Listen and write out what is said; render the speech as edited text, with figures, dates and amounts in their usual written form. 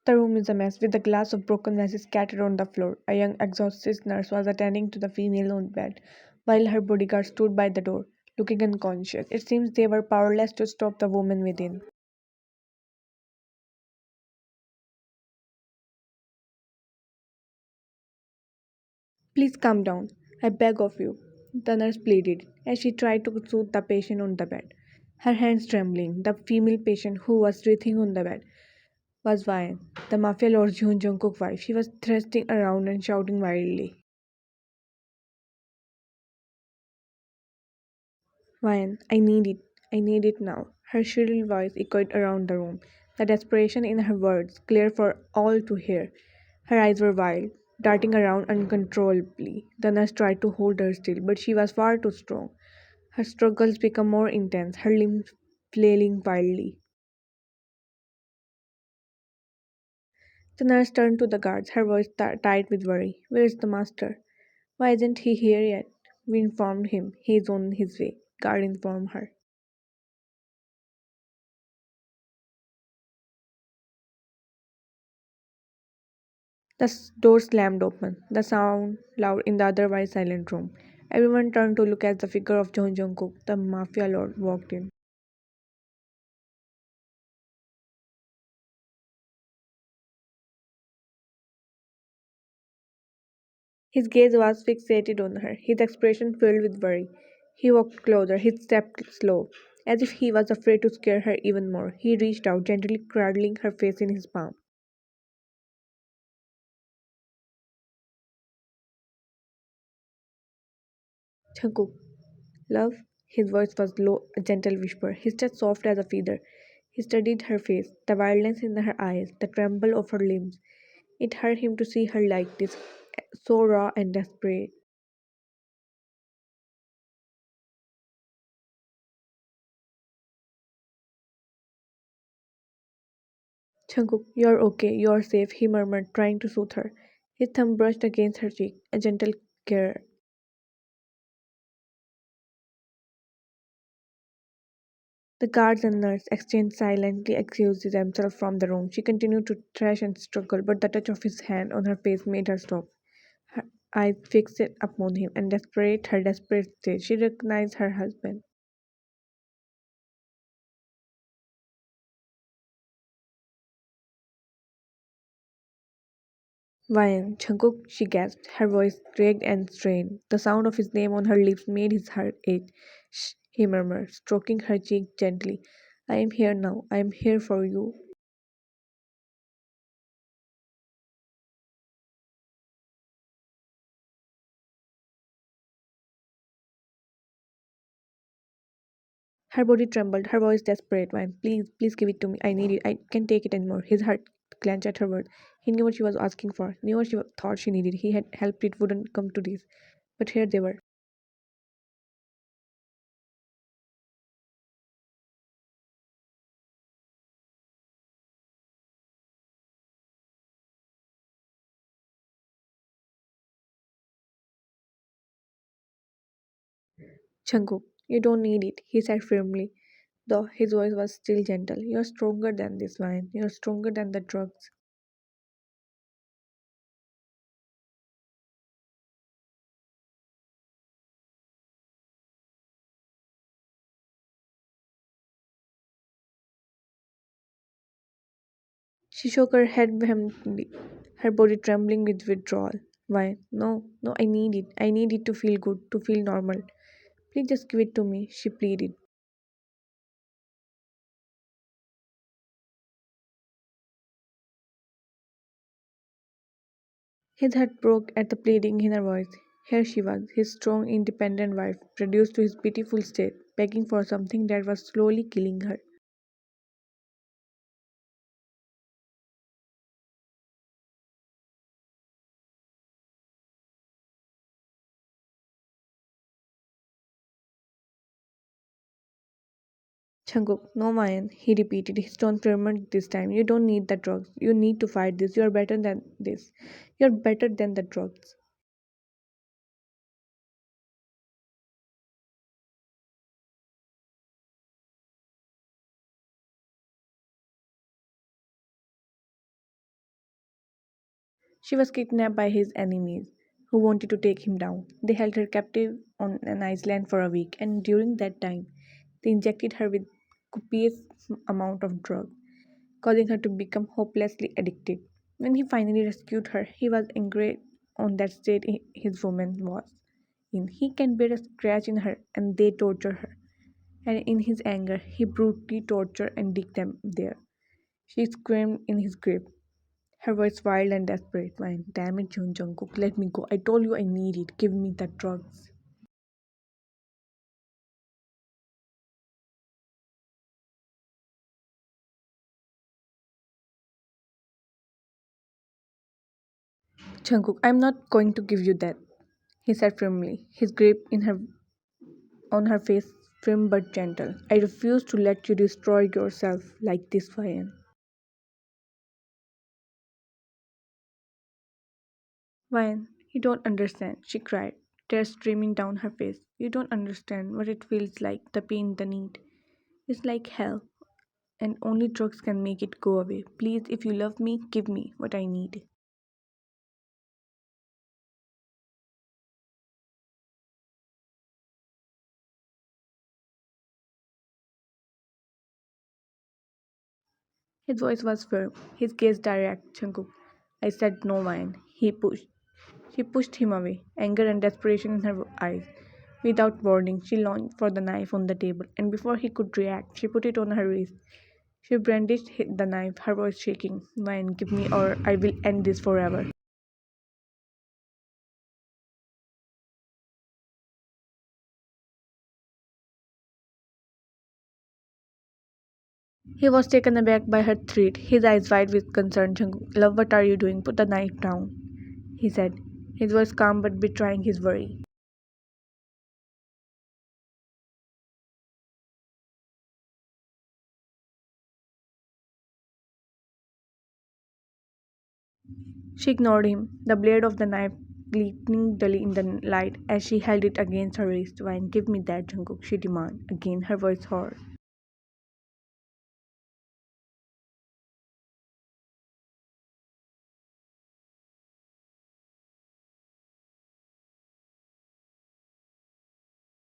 The room is a mess, with the glass of broken vases scattered on the floor. A young, exhausted nurse was attending to the female on bed, while her bodyguard stood by the door, looking unconscious. It seems they were powerless to stop the woman within. Please calm down, I beg of you, the nurse pleaded, as she tried to soothe the patient on the bed. Her hands trembling, the female patient who was writhing on the bed was Vian, the mafia lord Jungkook's wife. She was thrusting around and shouting wildly. Vian, I need it. I need it now. Her shrill voice echoed around the room, the desperation in her words clear for all to hear. Her eyes were wild, darting around uncontrollably. The nurse tried to hold her still, but she was far too strong. Her struggles became more intense, her limbs flailing wildly. The nurse turned to the guards, her voice tight with worry. Where's the master? Why isn't he here yet? We informed him. He is on his way. Guard informed her. Door slammed open, the sound loud in the otherwise silent room. Everyone turned to look as the figure of John Jungkook, the mafia lord, walked in. His gaze was fixated on her, his expression filled with worry. He walked closer, his step slow, as if he was afraid to scare her even more. He reached out, gently cradling her face in his palm. Jungkook, love? His voice was low, a gentle whisper, his touch soft as a feather. He studied her face, the violence in her eyes, the tremble of her limbs. It hurt him to see her like this, so raw and desperate. Jungkook, you're okay, you're safe, he murmured, trying to soothe her. His thumb brushed against her cheek, a gentle care. The guards and nurse exchanged silently, excused themselves from the room. She continued to thrash and struggle, but the touch of his hand on her face made her stop. Her eyes fixed upon him, and desperate, her desperate state, she recognized her husband. Vian, Jungkook, she gasped, her voice cracked and strained. The sound of his name on her lips made his heart ache. Shh, he murmured, stroking her cheek gently. I am here now. I am here for you. Her body trembled, her voice desperate. Vian, please, please give it to me. I need it. I can't take it anymore. His heart clenched at her words. He knew what she was asking for, knew what she thought she needed. He had helped it wouldn't come to this. But here they were. Jungkook, you don't need it, he said firmly, though his voice was still gentle. You're stronger than this, Vian. You're stronger than the drugs. She shook her head vehemently, her body trembling with withdrawal. Why? No, no, I need it. I need it to feel good, to feel normal. Please just give it to me, she pleaded. His heart broke at the pleading in her voice. Here she was, his strong, independent wife, reduced to his pitiful state, begging for something that was slowly killing her. Changuk, no Mayan, he repeated, his tone firmer this time. You don't need the drugs. You need to fight this. You are better than this. You are better than the drugs. She was kidnapped by his enemies, who wanted to take him down. They held her captive on an island for a week, and during that time, they injected her with copious amount of drug, causing her to become hopelessly addicted. When he finally rescued her, he was angry on that state his woman was in. He can bear a scratch in her, and they torture her. And in his anger, he brutally tortured and digged them there. She screamed in his grip, her voice wild and desperate. Wine, damn it, Jungkook, let me go. I told you I need it. Give me the drugs. Jungkook, I'm not going to give you that, he said firmly, his grip in her on her face firm but gentle. I refuse to let you destroy yourself like this, Ryan. Ryan, you don't understand, she cried, tears streaming down her face. You don't understand what it feels like, the pain, the need. It's like hell, and only drugs can make it go away. Please, if you love me, give me what I need. His voice was firm, his gaze direct. Jungkook, I said no, Ryan. She pushed him away, anger and desperation in her eyes. Without warning, she lunged for the knife on the table, and before he could react, she put it on her wrist. She brandished the knife, her voice shaking. Ryan, give me or I will end this forever. He was taken aback by her threat, his eyes wide with concern. Jungkook, love, what are you doing? Put the knife down, he said, his voice calm but betraying his worry. She ignored him, the blade of the knife gleaming dully in the light as she held it against her wrist. Wine, give me that, Jungkook, she demanded, again her voice hoarse.